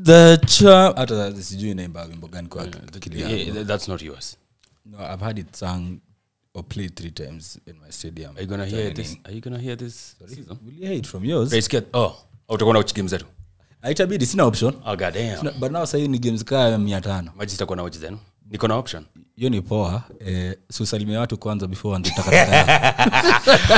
The charm. After this, you name bag in that's not yours. No, I've had it sung or played 3 times in my stadium. Are you gonna hear this? Are you gonna hear this season? Will you hear it from yours? Let's get. Utakuwa na watch games zetu. Itabidi sina option. Oh god damn. But now say ni games kama 500. Maji sitakuwa na watch zenu. Niko na option. Hiyo ni poa. Susalimia watu kwanza before wanataka.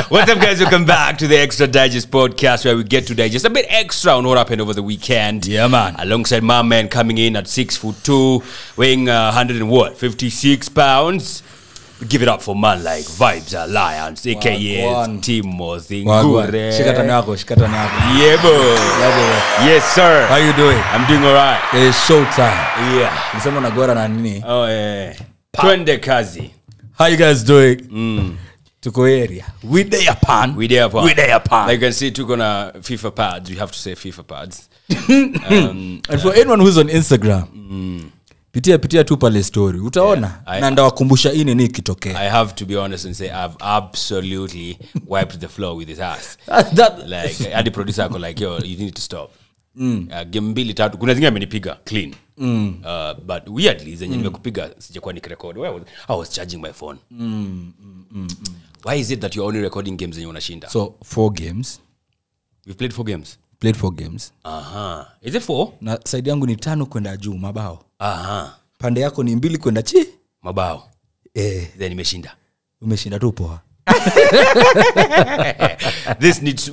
What's up, guys? Welcome back to the Extra Digest podcast, where we get to digest a bit extra on what happened over the weekend. Yeah, man. Alongside my man coming in at 6'2", weighing 156 pounds. We give it up for man like Vibes Alliance, aka Timo Thingure. Shikatani yako. Yeah, boy. Yes, sir. How you doing? I'm doing alright. It's show time. Yeah. Nisema unagora na nini? Oh yeah. Twende kazi. How you guys doing? Tuko area. We there upon. Like you can see, tuko na FIFA pads. We have to say FIFA pads. And for anyone who's on Instagram, pitia tu pale story. Utaona. Na ndawakumbusha ini nini kitokea. I have to be honest and say I've absolutely wiped the floor with his ass. Like, the producer ako like, yo, you need to stop. Game 2-3 kuna zingine amenipiga clean. But weirdly zenye nimekupiga sijakuwa nikirecord. I was charging my phone. Why is it that you're only recording games zenye unashinda? So 4 games. We've played 4 games. Played 4 games. Is it 4? Na side yangu ni 5 kwenda juu mabao. Pande yako ni 2 kwenda chi mabao. Then nimeshinda. Umeshinda tu poa.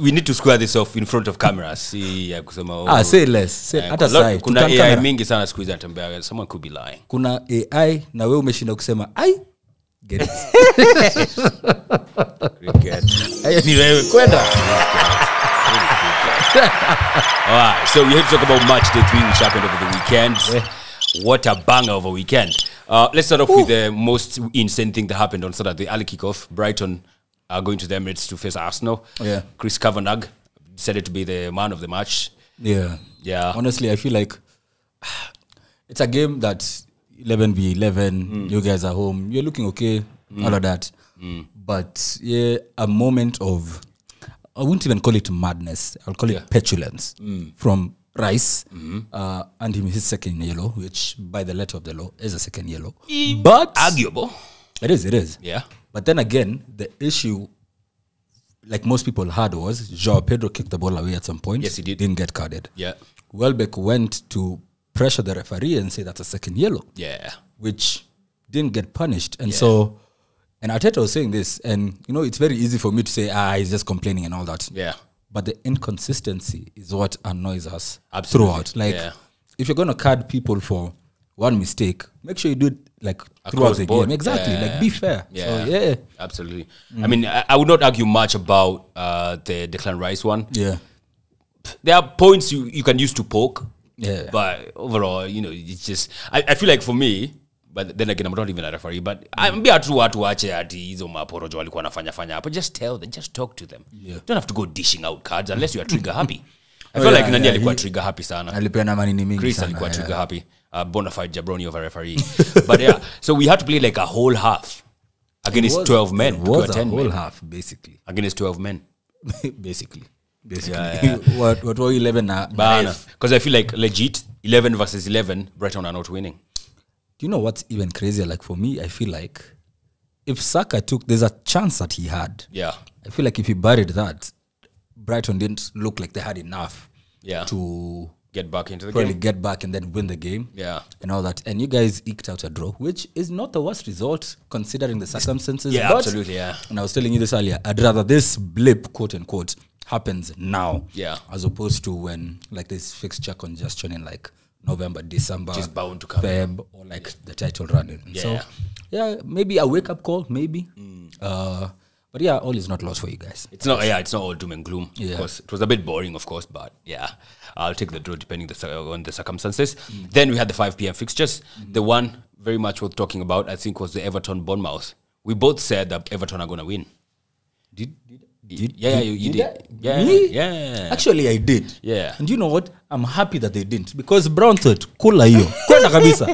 We need to square this off in front of cameras. See ya kusema say less. Say hata side. Kuna AI mingi sana siku hizi anatembea. Someone could be lying. Kuna AI na wewe umeshinda kusema ai get it. Cricket. Ayo ni wewe kwenda. Alright, so we have to talk about Matchday 3 which happened over the weekend. What a banger of a weekend. Let's start off with the most insane thing that happened on Saturday. Early kickoff. Brighton are going to the Emirates to face Arsenal. Yeah. Chris Kavanagh decided to be the man of the match. Yeah. Honestly, I feel like it's a game that 11v11, you guys are home. You're looking okay, all of that. But yeah, a moment of, I wouldn't even call it madness. I'll call it petulance from Rice, and his second yellow, which by the letter of the law is a second yellow. But arguable. It is. Yeah. But then again, the issue, like most people had, was João Pedro kicked the ball away at some point. Yes, he did. Didn't get carded. Yeah. Welbeck went to pressure the referee and say that's a second yellow. Yeah. Which didn't get punished. And so, and Arteta was saying this, and you know, it's very easy for me to say, he's just complaining and all that. Yeah. But the inconsistency is what annoys us Absolutely. throughout. Like, if you're going to card people for one mistake, make sure you do it like throughout the game. Exactly. Like, be fair. Yeah. So, absolutely. I mean, I would not argue much about the Declan Rice one. Yeah. There are points you can use to poke. Yeah. But overall, you know, it's just, I feel like for me, but then again, I'm not even a referee, but I'm be true watu wache ati hizo maporojo walikuwa nafanya hapa. Just tell them, just talk to them. You don't have to go dishing out cards unless you are trigger happy. I feel like nani alikuwa trigger happy sana. Alipeana manini mingi Chris sana. alikuwa trigger happy. Bona fide jabroni of a referee. But yeah, so we had to play like a whole half against 12 men. It was a whole half, basically. Against 12 men. Basically. Yeah. What were 11 because I feel like legit 11 versus 11, Brighton are not winning. Do you know what's even crazier? Like for me, I feel like if Saka there's a chance that he had. Yeah. I feel like if he buried that, Brighton didn't look like they had enough to get back into the probably game. Get back and then win the game. Yeah. And all that. And you guys eked out a draw, which is not the worst result considering the circumstances. Yeah, but, absolutely, yeah. And I was telling you this earlier, I'd rather this blip, quote unquote, happens now. Yeah. As opposed to when like this fixture congestion in like November, December, which is bound to come Feb, or like the title running. Yeah. So, yeah, maybe a wake-up call, maybe. But yeah, all is not lost for you guys. It's not all doom and gloom. Yeah. Of course, it was a bit boring, of course, but yeah, I'll take the draw depending on the circumstances. Then we had the 5 p.m. fixtures. The one very much worth talking about, I think, was the Everton-Bournemouth. We both said that Everton are going to win. You did. Me? Yeah. Actually, I did. Yeah. And you know what? I'm happy that they didn't. Because Brown thought, kula hiyo. Kwenda kabisa.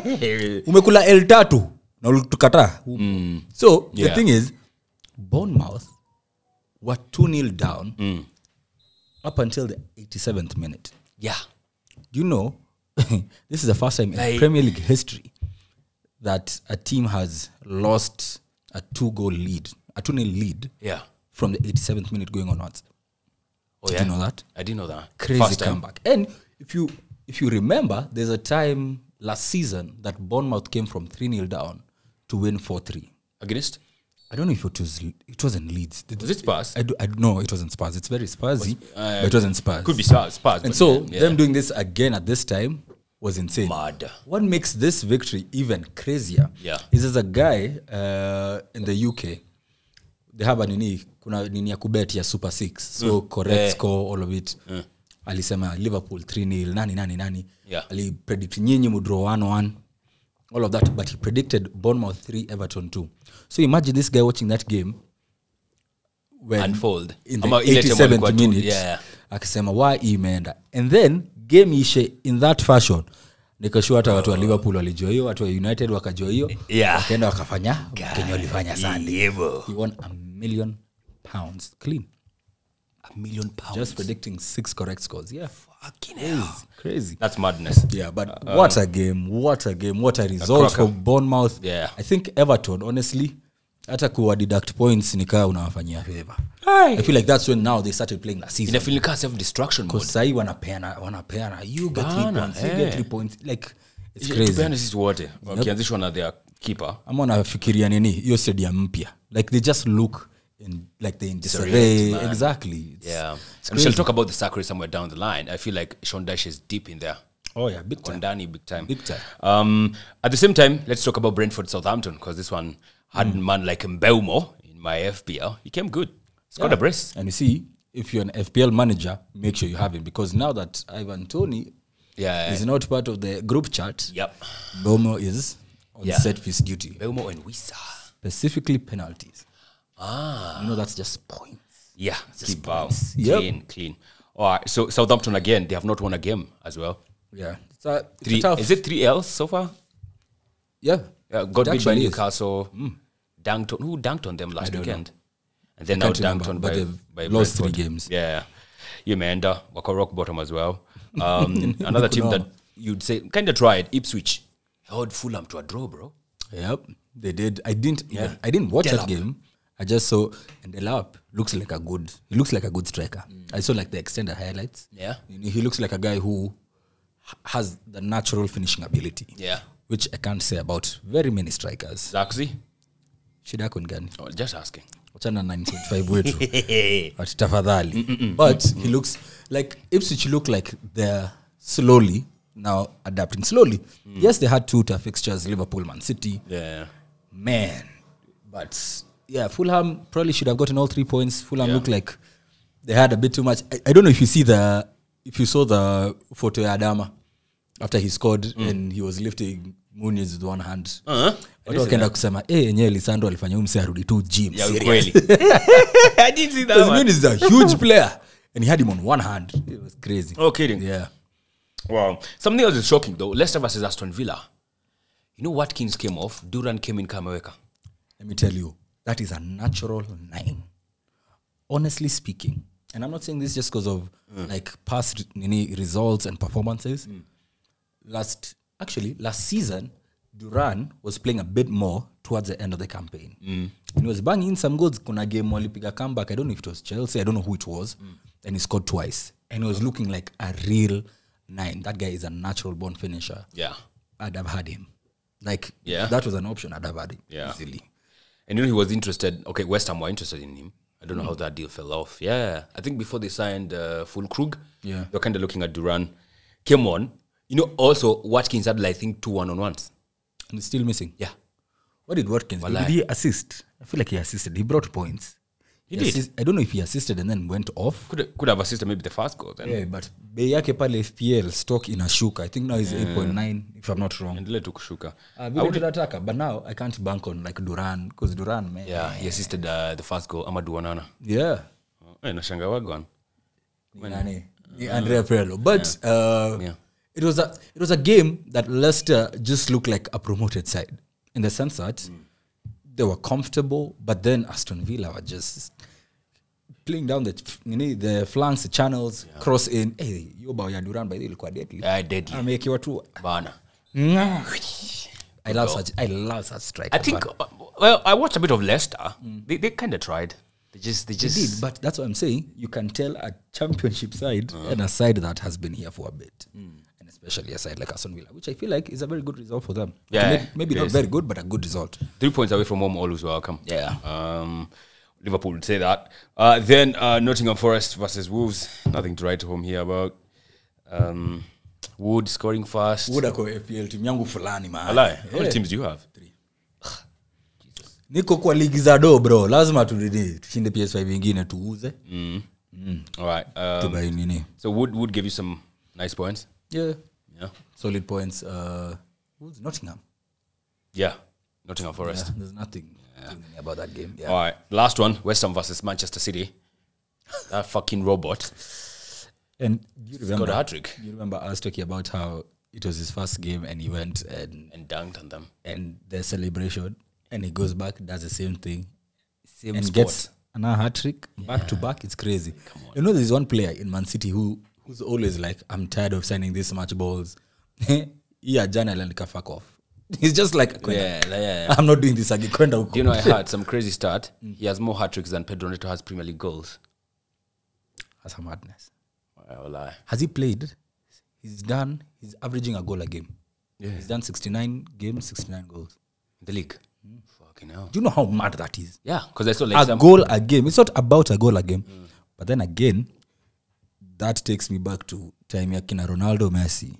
Umekula L3 na ulitukata. So, the thing is, Bournemouth were 2-0 down up until the 87th minute. Yeah. You know, this is the first time in Premier League history that a team has lost a 2-0 lead, a 2-0 lead, from the 87th minute going onwards. Oh, Did you know that? I didn't know that. Crazy First time. comeback. And if you remember, there's a time last season that Bournemouth came from 3-0 down to win 4-3 Against? I don't know if it wasn't Leeds. Was it Spurs? I know it wasn't Spurs. It's very Spursy, but it wasn't Spurs. Could be Spurs. And so them doing this again at this time was insane. Mad. What makes this victory even crazier is there's a guy in the UK, they have a kuna nini ya kubet ya Super 6. So correct score, all of it. Alisema Liverpool 3-0, nani. Ali predict nyinyi mudraw 1-1. All of that, but he predicted Bournemouth 3, Everton 2. So imagine this guy watching that game when unfold in the 87th minute. Akisema why imeenda. And then game ishe in that fashion. Nikashua hata watu wa Liverpool walijua hiyo, watu wa United wakajua hiyo. Wakaenda wakafanya Kenya walifanya Sunday. He won £1 million clean. £1 million just predicting 6 correct scores. Fucking hell. Crazy. That's madness. But what a game, what a result for Bournemouth. I think Everton, honestly, hata kuwa deduct points nikaa unawafanyia favor. I feel like that's when now they started playing last season. In a feeling like self-destruction mode. Because sahi wanapeana. You get 3 points, you get 3 points. Like, it's crazy. Tupeana sisi wote. Wakianzishwa na their keeper. Ama wanafikiria nini, hiyo stadium mpya. Like, they just look like they're in disarray. Exactly. And we shall talk about the Sakura somewhere down the line. I feel like Sean Dyche is deep in there. Oh yeah, big time. Kondani, big time. Big time. At the same time, let's talk about Brentford Southampton, because this one had a man like Mbeumo in my FPL. He came good. Scored a brace. And you see, if you're an FPL manager, make sure you have him, because now that Ivan Toney is not part of the group chat, Mbeumo is on set piece duty. Mbeumo and Wisa. Specifically penalties. That's just points. Keep points. Clean. All right, so Southampton again, they have not won a game as well. So is it 3 L's so far? Got beat by Newcastle. Who dunked on them last weekend? And then now dunked on by lost Brentford. 3 games. Imeenda wako rock bottom as well. Another team that you'd say kind of tried, Ipswich, held Fulham to a draw, bro. They did. I didn't watch that game. I just saw, and Delap looks like a good striker. I saw like the extended highlights. He looks like a guy who has the natural finishing ability. Which I can't say about very many strikers. Zaxi? Shida kungani. Just asking. Wachana 9.5 wetu. But tafadhali. But he looks like Ipswich look like they're slowly now adapting. Slowly. Yes, they had 2 tough fixtures, Liverpool, Man City. Man. But Fulham probably should have gotten all 3 points. Fulham looked like they had a bit too much. I don't know if you saw the photo of Adama after he scored and he was lifting Muniz with one hand. Watu wakaenda kusema yenyewe Lisandro alifanya mse arudi tu gym. Kweli. I didn't see that one. Muniz is a huge player and he had him on one hand. It was crazy. Oh, kidding. Wow. Something else is shocking though. Leicester versus Aston Villa. You know Watkins came off, Duran came in Kameweka. Let me tell you, that is a natural 9. Honestly speaking, and I'm not saying this just because of like past results and performances. Last season, Duran was playing a bit more towards the end of the campaign. And he was banging in some goals. Kuna game walipiga comeback. I don't know if it was Chelsea. I don't know who it was. And he scored twice. And he was looking like a real 9. That guy is a natural born finisher. I'd have had him. Like, that was an option. I'd have had him easily. And he was interested. Okay, West Ham were interested in him. I don't know how that deal fell off. I think before they signed Fulkrug, they were kind of looking at Duran. Came on. Also, Watkins had, I think, 2 one-on-ones. And he's still missing. What did Watkins do? Did he assist? I feel like he assisted. He brought points. He did. I don't know if he assisted and then went off. Could have assisted maybe the first goal then. But bei yake pale FPL stock in a shuka. I think now he's 8.9 if I'm not wrong. Endele tu kushuka. But now I can't bank on like Duran because Duran, man. He assisted the first goal. Amadou Onana. Nashanga wagwan. Andrea Pirlo. But it was a game that Leicester just looked like a promoted side in the sense that they were comfortable, but then Aston Villa were just playing down the flanks, the channels, cross in. Hey, you about your Duran by the ilikuwa deadly. Deadly. Amekiwa tu. Bana. I love such strike. I think well, I watched a bit of Leicester. They kind of tried. They just did, but that's what I'm saying. You can tell a championship side and a side that has been here for a bit. And especially a side like Aston Villa, which I feel like is a very good result for them. Yeah, maybe not very good, but a good result. 3 points away from home, always welcome. Yeah. Liverpool would say that. Then Nottingham Forest versus Wolves. Nothing to write home here about. Wood scoring fast. Wood ako FPL team yangu fulani man. How many teams do you have? 3. Niko kwa ligi za do bro. Lazima tushinde PS5 vingine tuuze. All right. Tubai nini. So Wood give you some nice points. Yeah. Solid points. Who's Nottingham? Yeah. Nottingham Forest. Yeah, there's nothing about that game. Yeah. All right. Last one. West Ham versus Manchester City. That fucking robot. And do you remember? Got a hat-trick. You remember us talking about how it was his first game and he went and dunked on them. And the celebration. And he goes back, does the same thing. Same and sport. Gets another hat-trick. Back to back. It's crazy. Come on. You know, there's one player in Man City who's always like, I'm tired of signing this much balls. Yeah, Janel and fuck off. He's just like, I'm not doing this again. Do you know, I heard some crazy stat. He has more hat-tricks than Pedro Neto has Premier League goals. That's a madness. Lie. Has he played? He's averaging a goal a game. Yeah. He's done 69 games, 69 goals. In the league. Fucking hell. Do you know how mad that is? Yeah, because I saw like a goal a game. It's not about a goal a game. But then again, that takes me back to time yakina Ronaldo Messi.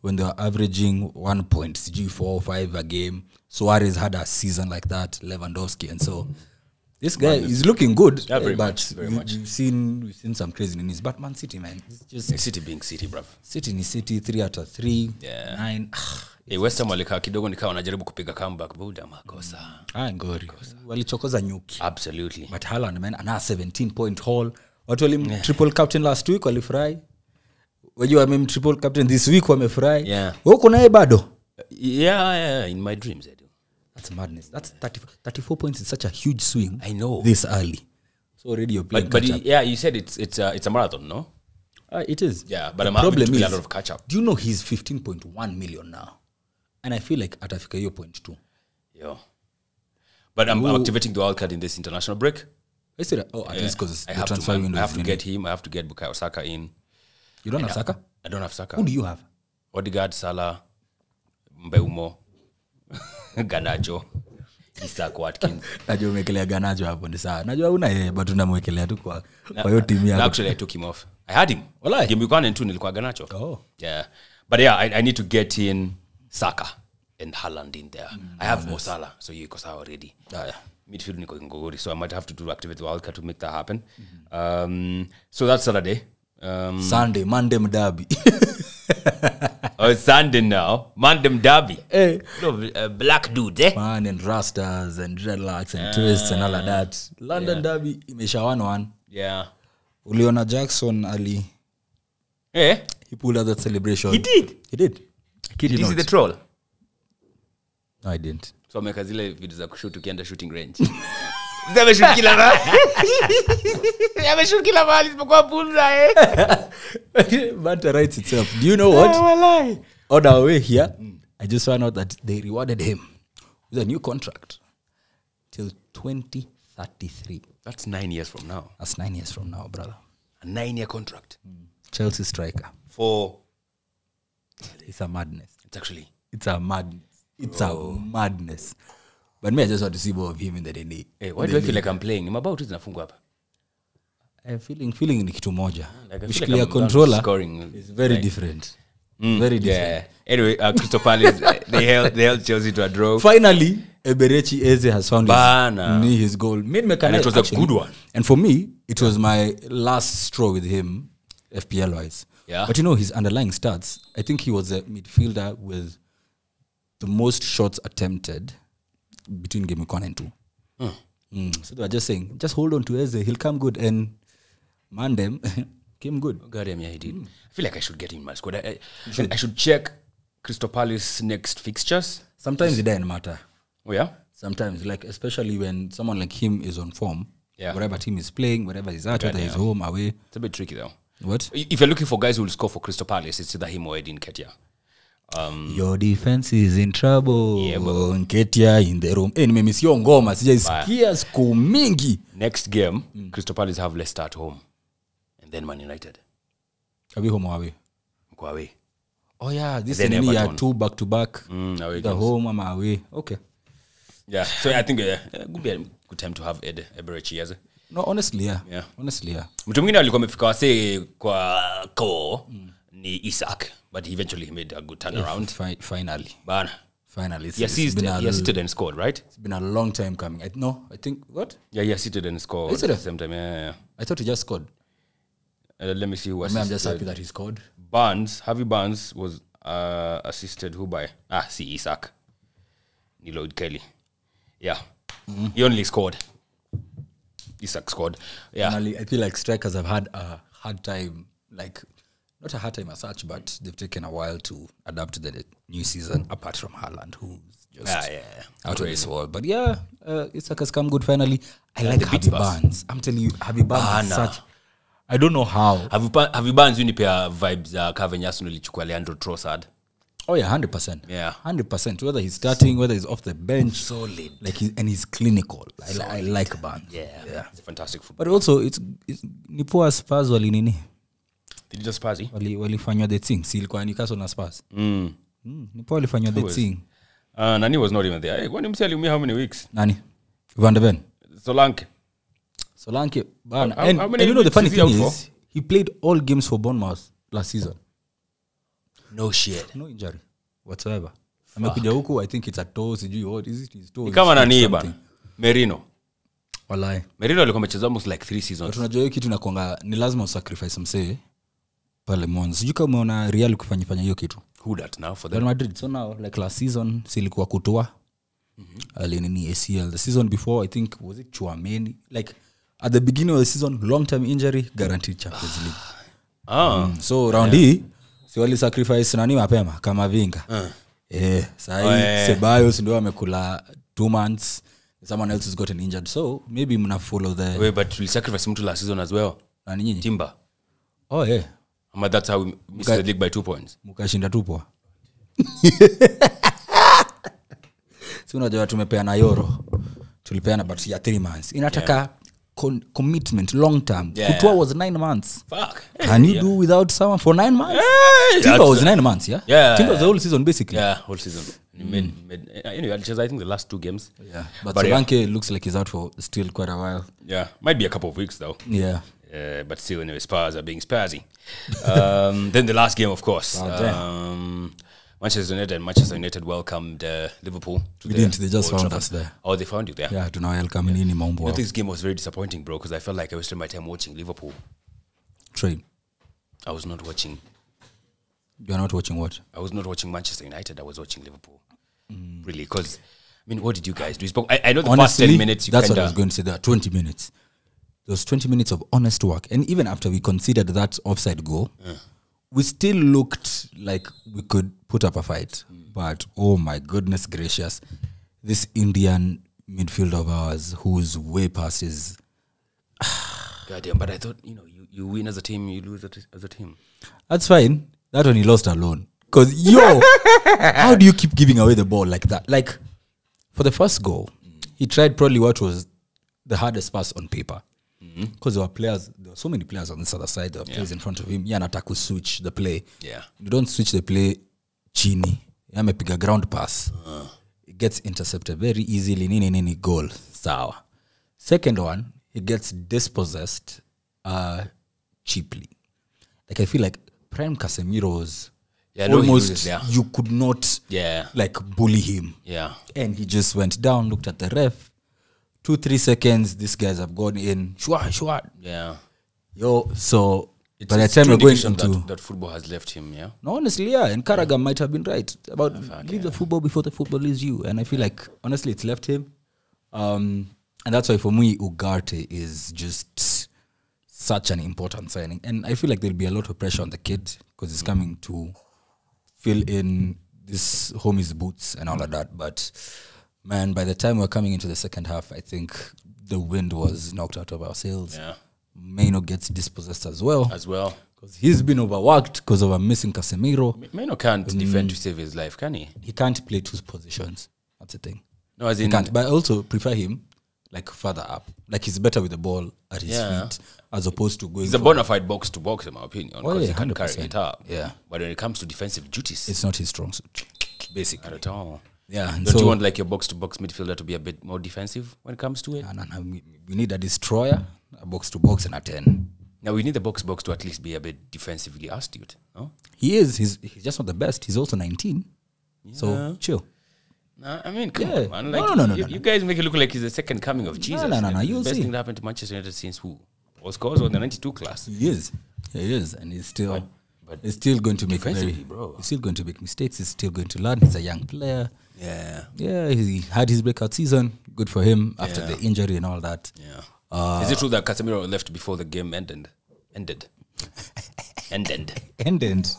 When they were averaging 1.4 or 5 a game. Suarez had a season like that, Lewandowski, and so this guy is looking good. Yeah, very much. We've seen some craziness. But Man City, man, it's just City being City, bruv. City ni City 3 out of 3. Yeah. 9. West Ham walikaa kidogo nikawa wanajaribu kupiga comeback, buda makosa. Ngori. Walichokoza nyuki. Absolutely. But Haaland, man, ana 17-point haul. Watu walim triple captain last week walifurahi. Wajua triple captain this week wamefurahi. Yeah. Wewe uko naye bado? Yeah, in my dreams I do. That's madness. That's 34 points is such a huge swing. I know. This early. So already you're playing but you said it's a marathon, no? It is. Yeah, but I'm having to play a lot of catch up. Do you know he's 15.1 million now? And I feel like atafika hiyo 0.2. Yeah. But I'm activating the wild card in this international break. At least because the transfer window. I have to get him. I have to get Bukayo Saka in. You don't have Saka? I don't have Saka. Who do you have? Odegaard, Salah, Mbeumo, Garnacho, Isak Watkins. Najua umekelea Garnacho hapo ni sawa. Najua una yeye but unamwekelea tu kwa hiyo timu yako. Actually I took him off. I had him. Walai. Game 1 and 2 nilikuwa Garnacho. Oh. Yeah. But yeah, I need to get in Saka and Haaland in there. I have Mo Salah, so you iko sawa already. Yeah. Midfield niko ngogori, so I might have to activate the wildcard to make that happen. So that's Saturday. Sunday, Mandem Derby. Oh, it's Sunday now. Mandem Derby. Hey. Black dude, eh? Man, and rastas and dreadlocks and twists and all of that. London Derby, imesha 1-1. Yeah. Uliona Jackson Ali. Eh? He pulled out that celebration. He did? He did. Did you see the troll? No, I didn't. So ameka zile video za kushoot ukienda shooting range. Ameshoot kila mahali. Ameshoot kila mahali isipokuwa pulza, eh? Banter writes itself. Do you know what? On our way here, I just found out that they rewarded him with a new contract till 2033. That's 9 years from now. That's 9 years from now, brother. A 9-year contract. Chelsea striker. For... It's a madness. It's a madness. It's a madness. But me, I just want to see more of him in the day. Hey, why do I feel like I'm playing? I'm about to zinafungwa hapa. I'm feeling ni kitu moja. Like I'm controller scoring. It's very different. Very different. Yeah. Anyway, Crystal Palace, they held Chelsea to a draw. Finally, Eberechi Eze has found his goal. And it was a good one. And for me, it was my last straw with him, FPL-wise. Yeah. But you know, his underlying stats, I think he was a midfielder with the most shots attempted between game 1 and 2. So they were just saying, just hold on to Eze, he'll come good. And Mandem came good. Oh, goddamn, yeah, he did. I feel like I should get in my squad. I should check Crystal Palace next fixtures. Sometimes it doesn't matter. Oh, yeah? Sometimes, like especially when someone like him is on form, whatever team is playing, wherever he's at, whether he's home, away. It's a bit tricky though. What? If you're looking for guys who will score for Crystal Palace, it's either him or Edin Nketiah. Your defense is in trouble. Yeah, Nketiah in the room. Nimemisiwa ngoma, sijaisikia siku mingi. Next game, Crystal Palace have Leicester at home. And then Man United. Are we home or away? Go away. Oh yeah, this is year 2 back-to-back. The home and away. Okay. Yeah, so I think it would be a good time to have Ed Eberechi as No, honestly, yeah. Honestly, yeah. Mtu mwingine alikuwa amefika wase kwa ko ni Isaac, but eventually he made a good turnaround. Finally. Bana. Finally. He assisted and scored, right? It's been a long time coming. I think, what? Yeah, he assisted and scored at the same time. Yeah. I thought he just scored. Let me see who assisted. I'm just happy that he scored. Harvey Barnes was assisted who by? Isaac. Ni Lloyd Kelly. Yeah. He only scored. Isaac scored. Yeah. Finally, I feel like strikers have had a hard time, like, not a hard time as such, but they've taken a while to adapt to the new season, apart from Haaland, who's just out of this world. But yeah, Isaac has come good finally. I like Harvey Barnes. I'm telling you, Harvey Barnes is such... I don't know how. Harvey Barnes unipea vibes Kevin Arsenal ilichukua Leandro Trossard. Oh yeah, 100%. Yeah, 100%. Whether he's starting, whether he's off the bench, solid. Like he's clinical. I like Barnes. Yeah, it's a fantastic football. But also, it's nipoa Spurs wali nini? Did you just Spurs? Walifanywa the thing. Si ilikuwa Newcastle na Spurs. Nipoa walifanywa the thing. Nani was not even there. Kwani msi aliumia how many weeks? Nani? Van de Ven. Solanke. And you know the funny thing is, he played all games for Bournemouth last season. No shit. No injury whatsoever. Amekuja huku, I think it's a toe, sijui what is it, his toe. Kama nani bana? Merino. Wallahi. Merino alikuwa amecheza almost like 3 seasons. Tunajua hiyo kitu inakuanga ni lazima usacrifice msee pale Mons. Sijui kama umeona Real kufanya hiyo kitu. Who that now for them? Real Madrid. So now like last season silikuwa kutoa. Alinini ACL. The season before I think was it Chouameni, like at the beginning of the season, long-term injury, guaranteed Champions League. So round hii, si wali sacrifice nani mapema, kama vinga. Sahi, Ceballos ndio amekula 2 months. Someone else has gotten injured. So maybe mna follow the... Wait, but we sacrifice mtu last season as well. Nani nyinyi? Timber. Oh, yeah. But that's how we missed the league by 2 points. Mukashinda 2 poa. Si unajua tumepeana euro. Tulipeana but ya 3 months. Inataka commitment long term. Kutua was 9 months. Fuck. Can you do without someone for 9 months? Timber was 9 months, yeah? Timber was the whole season basically. Yeah, whole season. Anyway, I think the last 2 games. Yeah. But Solanke looks like he's out for still quite a while. Yeah. Might be a couple of weeks though. Yeah. But still, anyway, Spurs are being Spursy. Then the last game, of course. Manchester United welcomed Liverpool to they just found us there. Oh, they found you there? Yeah, to now welcome in Mambo. This game was very disappointing, bro, because I felt like I wasted my time watching Liverpool. Train. I was not watching. You're not watching what? I was not watching Manchester United. I was watching Liverpool. Really, because, I mean, what did you guys do? I know the honestly, first 10 minutes. That's what I was going to say. There are 20 minutes. There was 20 minutes of honest work. And even after we considered that offside goal, we still looked like we could put up a fight. But, oh my goodness gracious, this Indian midfield of ours who's way past his... Goddamn, but I thought, you win as a team, you lose as a team. That's fine. That one he lost alone. Because, how do you keep giving away the ball like that? Like, for the first goal, he tried probably what was the hardest pass on paper. Because there were so many players on this other side. There were players in front of him. Yanataku switch the play. Yeah. You don't switch the play chini. Yamepiga ground pass. It gets intercepted very easily. Nini goal. Sawa. Second one, he gets dispossessed cheaply. Like I feel like Prime Casemiro's almost you could not like bully him. Yeah. And he just went down, looked at the ref. 2-3 seconds, these guys have gone in. Shua. Yeah. So by the time we're going into... That football has left him, yeah? No, honestly, yeah. And Carragher might have been right about leave the football before the football leaves you. And I feel like, honestly, it's left him. And that's why for me, Ugarte is just such an important signing. And I feel like there'll be a lot of pressure on the kid because he's coming to fill in this homie's boots and all of that. But... Man, by the time we're coming into the second half, I think the wind was knocked out of our sails. Yeah. Maino gets dispossessed as well. Because he's been overworked because of a missing Casemiro. Maino can't defend to save his life, can he? He can't play 2 positions. That's the thing. No, as in... He can't. But I also prefer him like further up. Like he's better with the ball at his feet as opposed to going... He's a bona fide box to box, in my opinion. Because he can 100%. carry it up. Yeah. But when it comes to defensive duties... It's not his strong suit. Basically. Not at all. Yeah. Don't you want like your box-to-box midfielder to be a bit more defensive when it comes to it? No. We need a destroyer, a box-to-box, and a 10. Now, we need the box to at least be a bit defensively astute, no? He is. He's just not the best. He's also 19. Yeah. So, chill. Nah, I mean, come on, man. Like, no. You guys make it look like he's the second coming of Jesus. No. You'll see. Best thing that happened to Manchester United since who? Oscars or the 92 class? He is. And he's still... But he's still going to make bro. He's still going to make mistakes. He's still going to learn. He's a young player. Yeah. He had his breakout season. Good for him after the injury and all that. Yeah. Is it true that Casemiro left before the game ended? Ended.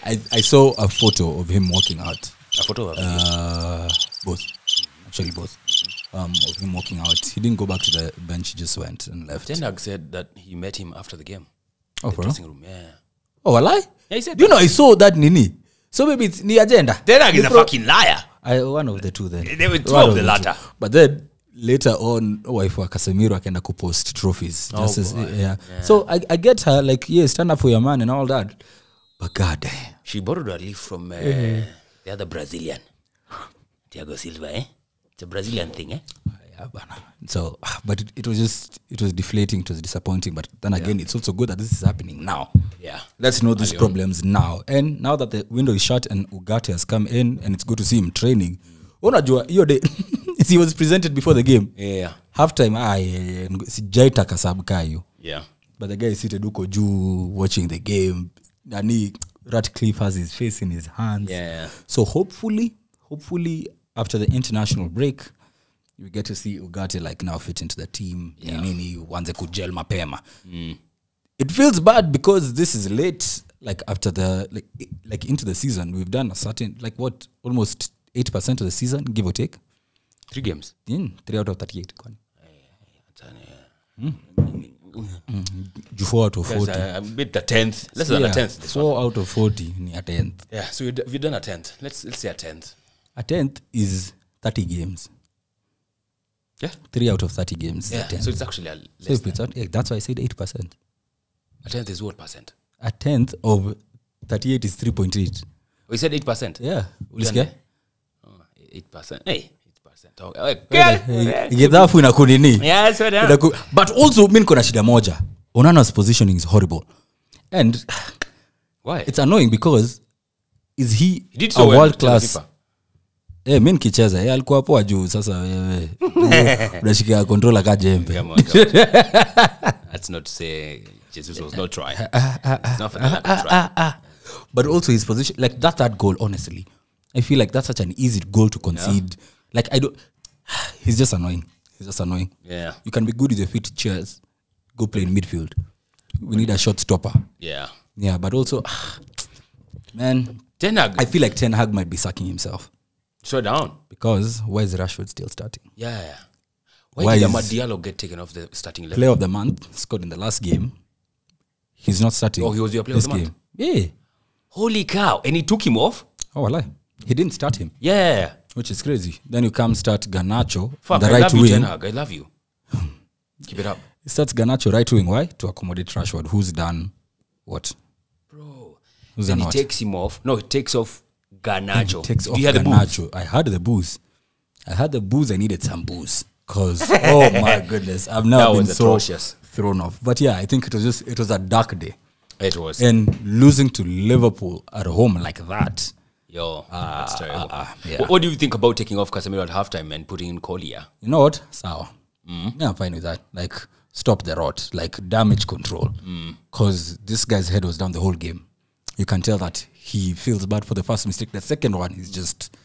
I saw a photo of him walking out. A photo of both. Actually, both. Of him walking out. He didn't go back to the bench. He just went and left. Ten Hag said that he met him after the game. Oh, the dressing room. Yeah. Oh, a lie? Yeah, he said you know, I saw that Nini. So maybe it's the agenda. Ten Hag is a fucking liar. One of the two then. They were two of the latter. But then later on, wife wa Casemiro akaenda kupost trophies. Yeah. So I get her, like, yeah, stand up for your man and all that. But God damn. She borrowed a leaf from the other Brazilian. Thiago Silva, eh? It's a Brazilian thing, eh? Yeah, so, but it was deflating, it was disappointing. But then again, it's also good that this is happening now. Yeah. Let's know these problems now. And now that the window is shut and Ugarte has come in and it's good to see him training. Unajua hiyo day he was presented before the game. Yeah. Halftime sijaitaka sababu kayo. Yeah. But the guy is seated uko juu watching the game. Nani Ratcliffe has his face in his hands. Yeah. So hopefully after the international break we get to see Ugarte like now fit into the team. Nini wanze kujel mapema. It feels bad because this is late, like after the like into the season. We've done a certain almost 8% of the season, give or take. 3 games. 3 out of 38. 4 out of 40. A bit the 10th. Less than a 10th. 4 out of 40 ni a 10th. Yeah, so we've done a 10th. Let's say a 10th. A 10th is 30 games. Yeah. 3 out of 30 games. Yeah, so it's actually a less than. That's why I said 8%. A 10th is what percent? A 10th of 38 is 3.8. We said 8%? Yeah. Ulisikia? 8%. Hey, 8%. Igedhafu inakunini. Yeah, so down. But also mimi niko na shida moja. Onana's positioning is horrible. And why? It's annoying because is he did a so world class? Mimi nikicheza alikuwa hapo juu sasa wewe. Unashika controller ka jembe. That's not to say Jesus was not trying. It's not for that try. But also his position, like that goal, honestly, I feel like that's such an easy goal to concede. Yeah. Like he's just annoying. Yeah. You can be good with your feet, cheers. Go play in midfield. We need a shot stopper. Yeah. Yeah, but also, man, Ten Hag. I feel like Ten Hag might be sucking himself. Slow down. Because why is Rashford still starting? Yeah. Why did Amad Diallo get taken off the starting 11? Player of the month, scored in the last game. He's not starting. Oh, he was your player of the month? Yeah. Holy cow. And he took him off? Oh, I lie. He didn't start him. Yeah. Which is crazy. Then you come start Garnacho, the right wing. Ten Hag. I love you. Keep it up. He starts Garnacho right wing. Why? To accommodate Rashford, who's done what? Bro. Who's then done he what? takes him off. No, he takes off Garnacho. You had Garnacho. I had the booze. I needed some booze. Because, oh my goodness, I've now been so atrocious. Thrown off. But yeah, I think it was a dark day. It was. And losing to Liverpool at home like that. Yo, that's terrible. Yeah. What do you think about taking off Casemiro at halftime and putting in Collier? You know what? Sawa. Yeah, I'm fine with that. Like, stop the rot. Like, damage control. Because this guy's head was down the whole game. You can tell that he feels bad for the first mistake. The second one is just...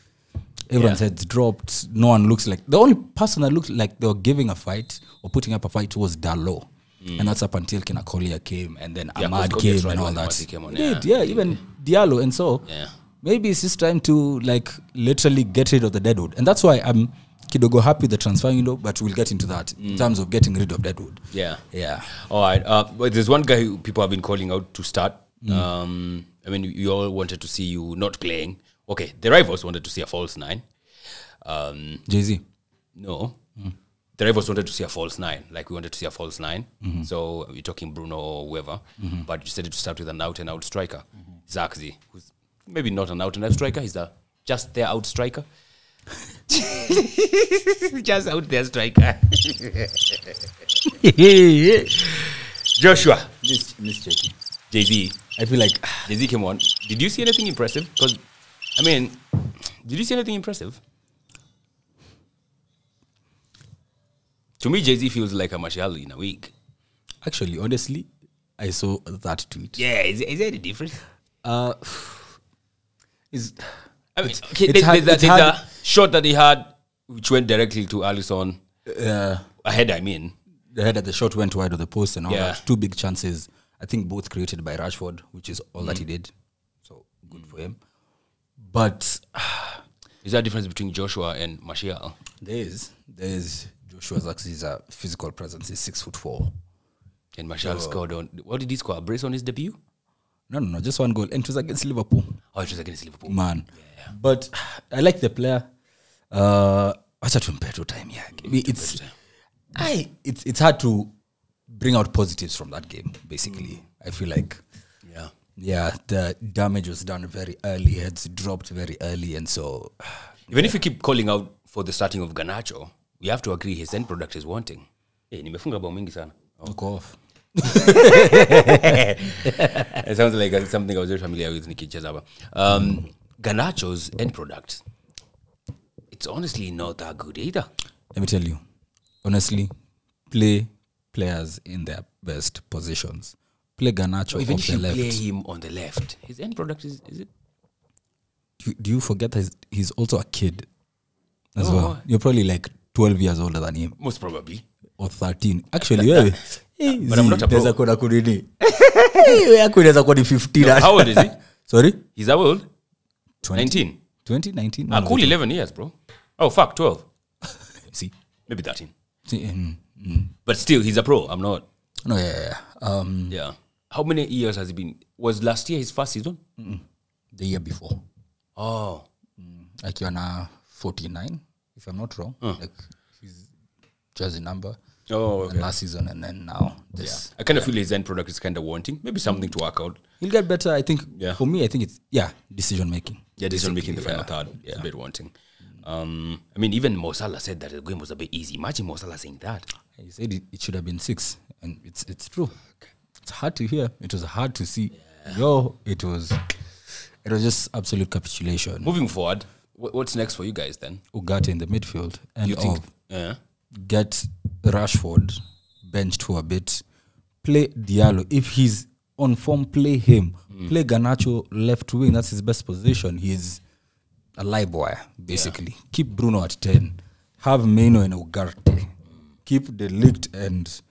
Everyone's heads dropped. No one looks like... The only person that looked like they were giving a fight or putting up a fight was Dalot. And that's up until Collier came and then Ahmad came and all that. Came on, even Diallo. And so... Yeah. maybe it's just time to like literally get rid of the deadwood. And that's why I'm kidogo happy with the transfer window, but we'll get into that in terms of getting rid of deadwood. Yeah. All right. But there's one guy who people have been calling out to start. I mean, you all wanted to see you not playing. Okay, the rivals wanted to see a false 9. Jay-Z? No. The rivals wanted to see a false 9. Like, we wanted to see a false 9. So, we're talking Bruno or whoever. But you decided to start with an out-and-out striker. Zaxi, who's maybe not an out-and-out striker. He's just their out striker. Just out there striker. Joshua. Miss checking. Jay-Z. I feel like Jay-Z came on. Did you see anything impressive? Because, I mean, did you see anything impressive? To me, Jay-Z feels like a Martial in a week. Actually, honestly, I saw that tweet. Yeah, is there any difference? I mean, there's a shot that he had which went directly to Alisson. Ahead, I mean. The header, the shot went wide of the post and all Yeah. that. 2 big chances. I think both created by Rashford, which is all that he did. So, good for him. But is there a difference between Joshua and Martial? There is. Joshua Zaxi is a physical presence. He's 6'4". And Martial scored on... What did he score? A brace on his debut? No. Just 1 goal. And it was against Liverpool. Oh, it was against Liverpool. Man. Yeah. But I like the player. Acha tumpe tu time yake. It's hard to bring out positives from that game, basically. I feel like... Yeah, the damage was done very early. Heads dropped very early. And so... Even if you keep calling out for the starting of Garnacho, we have to agree his end product is wanting. Hey, nimefunga bao mingi sana. Go off. It sounds like something I was very familiar with Nikki Chezaba. Garnacho's end product, it's honestly not that good either. Let me tell you, honestly, play players in their best positions. Play Garnacho even off if the you left. play him on the left, his end product is it? Do you forget that he's also a kid as well? You're probably like 12 years older than him. Most probably. Or 13. Actually, yeah. But I'm not a pro. How old is he? Sorry? He's how old? 19. 19? Cool 11 years, bro. Oh, fuck, 12. See? Maybe 13. See, But still, he's a pro. I'm not. No, yeah. Yeah. How many years has he been? Was last year his first season? The year before. Oh. Like you're now 49, if I'm not wrong. Like his jersey number. Oh, okay. And last season and then now this. I kind of feel his end product is kind of wanting. Maybe something to work out. He'll get better, I think. Yeah. For me, I think it's, decision making. Yeah, decision making the final third. It's a bit wanting. I mean, even Mo Salah said that the game was a bit easy. Imagine Mo Salah saying that. He said it should have been 6. And it's true. It's hard to hear. It was hard to see. It was just absolute capitulation. Moving forward, what's next for you guys then? Ugarte in the midfield. And you think? Get Rashford benched for a bit. Play Diallo. If he's on form, play him. Play Garnacho left wing. That's his best position. He's a live wire, basically. Keep Bruno at 10. Have Meno and Ugarte. Keep De Ligt and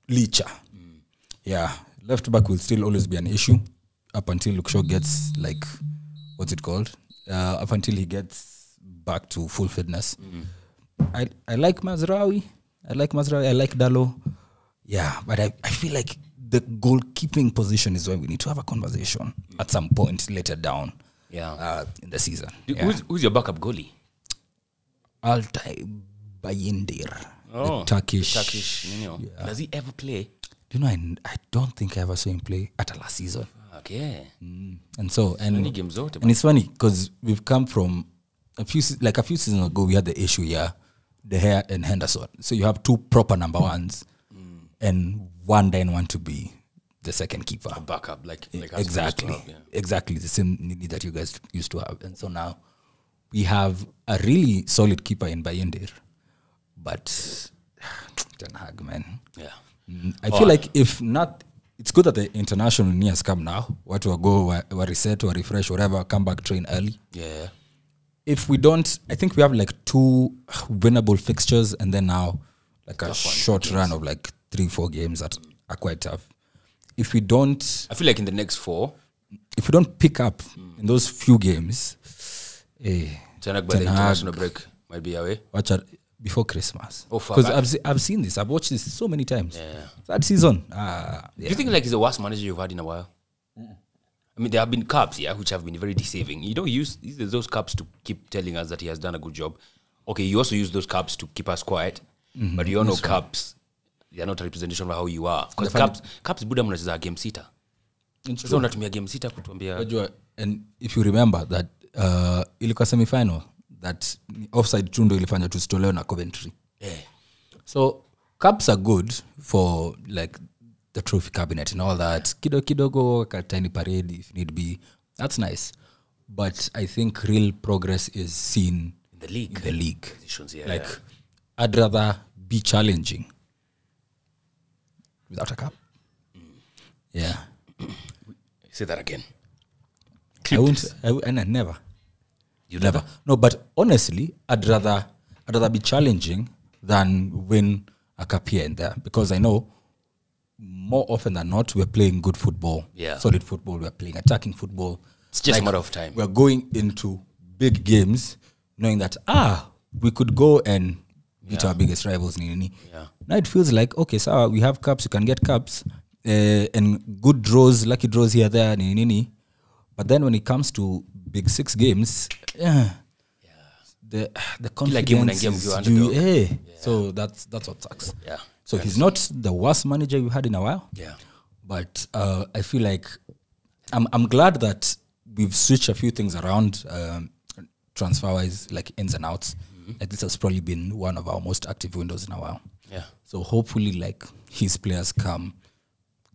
Licha. Yeah. Left back will still always be an issue up until Luke Shaw gets, like, what's it called? Up until he gets back to full fitness. I like Mazraoui. I like Dallo. Yeah, but I feel like the goalkeeping position is where we need to have a conversation at some point later down in the season. Who's your backup goalie? Altay Bayindir. The Turkish. Yeah. Does he ever play? Do you know, I don't think I ever saw him play at last season. Okay. And so, and it's funny because we've come from a few seasons ago, we had the issue, De Gea and Henderson. So you have 2 proper number 1s and one then want to be the second keeper. A backup, like exactly. Exactly the same need that you guys used to have. And so now we have a really solid keeper in Bayindir. But Ten Hag, man. Yeah. I feel like if not, it's good that the international nears come now. What will go, reset or refresh, whatever, come back, train early. Yeah. If we don't, I think we have like 2 winnable fixtures and then now like a short run of like 3-4 games that are quite tough. If we don't... I feel like in the next 4, if we don't pick up in those few games, Ten Hag by the international break might be away. Watch out before Christmas. Because I've seen this. I've watched this so many times. Yeah. That season. Do you think like he's the worst manager you've had in a while? I mean, there have been cups, which have been very deceiving. You don't use those cups to keep telling us that he has done a good job. Okay, you also use those cups to keep us quiet. But you all know cups, they are not a representation of how you are. Because cups Buddha mnacheza game sita. So unatumia game sita kutuambia. And if you remember that ilikuwa semi-final, that offside chundo ilifanya tusitolewe na Coventry. So cups are good for like the trophy cabinet and all that. Kidogo, tiny parade if need be. That's nice. But I think real progress is seen in the league. Positions, I'd rather be challenging without a cup. Yeah. Say that again. Never. You never. No, but honestly, I'd rather be challenging than win a cup here and there, because I know more often than not we're playing good football, solid football. We're playing attacking football. It's just a matter of time. We're going into big games knowing that we could go and beat our biggest rivals. Now it feels like, okay, so we have cups, you can get cups, and good draws, lucky draws here, there, but then when it comes to big 6 games, the confidence is so that's what sucks. So he's not the worst manager we've had in a while. But I feel like I'm glad that we've switched a few things around transfer wise, like ins and outs. Like this has probably been one of our most active windows in a while. So hopefully like his players come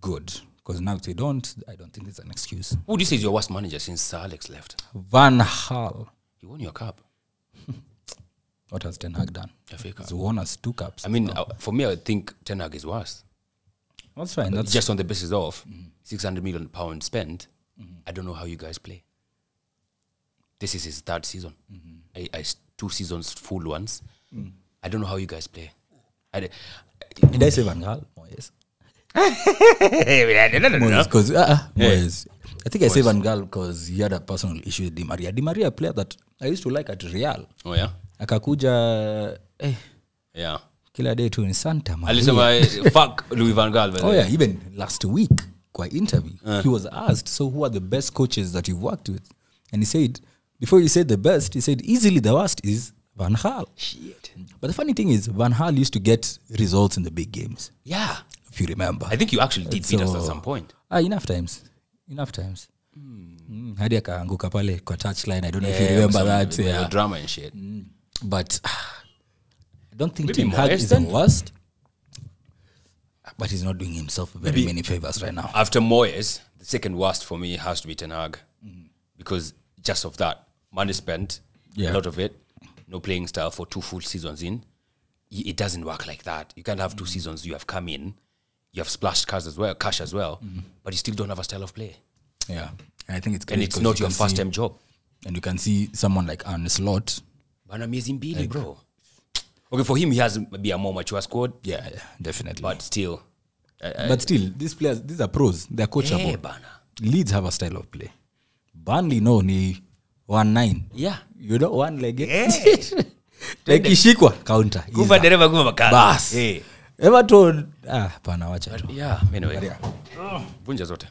good. Because now if they don't, I don't think it's an excuse. Who do you say is your worst manager since Sir Alex left? Van Gaal. He won your cup. What has Ten Hag done? FA Cup. He's won us 2 cups. I mean, for me, I would think Ten Hag is worse. That's fine. That's just on the basis of £600 million spent. I don't know how you guys play. This is his 3rd season. 2 seasons full ones. I don't know how you guys play. Did I say Van Gaal? Yes. Because Moyes. I think I say Van Gaal because he had a personal issue with Di Maria. Di Maria, a player that I used to like at Real. Oh yeah. Akakuja, kila day tu in Santa Maria. Alisema fuck Louis Van Gaal. Oh yeah, even last week, kwa interview, he was asked, so who are the best coaches that you've worked with? And he said, before he said the best, he said easily the worst is Van Gaal. Shit. But the funny thing is, Van Gaal used to get results in the big games. Yeah. If you remember. I think you actually did beat us at some point. Enough times. Hadi akaanguka pale kwa touchline. I don't know if you remember that. Drama and shit. But I don't think Ten Hag is the worst. But he's not doing himself very many favors right now. After Moyes, the second worst for me has to be Ten Hag. Because just of that, money spent, a lot of it, no playing style for 2 full seasons in. It doesn't work like that. You can't have 2 seasons, you have come in, you have splashed cash as well, but you still don't have a style of play. Yeah. And I think it's great. And it's not your first time job. And you can see someone like Arne Slot. Bana miezi mbili, bro. Okay, for him, he has maybe a more mature squad. Yeah, definitely. But still. These players, these are pros. They're coachable. Yeah, bana. Leeds have a style of play. Burnley, no, ni 1-9. Yeah. You know, one leg. Like ishikwa, counter. Kufa dereva kufa makala. Bas. Everton, pana wacha tu. Yeah, anyway. Vunja zote.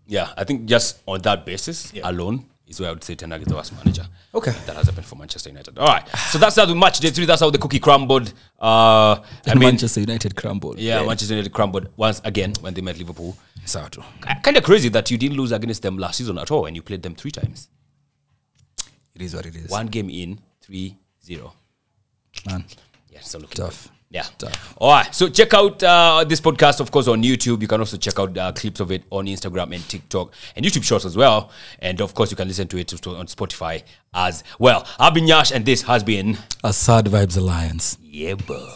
Yeah, I think just on that basis alone is where I would say Ten Hag is the worst manager. Okay. That has happened for Manchester United. All right. So that's how the match day 3. That's how the cookie crumbled. Manchester United crumbled. Yeah, Manchester United crumbled once again when they met Liverpool. Sato. Kind of crazy that you didn't lose against them last season at all and you played them 3 times. It is what it is. 1 game in, 3-0. Man. Yeah, so looking tough. Good. Yeah. Tough. All right. So check out this podcast, of course, on YouTube. You can also check out clips of it on Instagram and TikTok and YouTube Shorts as well. And of course, you can listen to it on Spotify as well. I've been Yash, and this has been a Sad Vibes Alliance. Yeah, bro.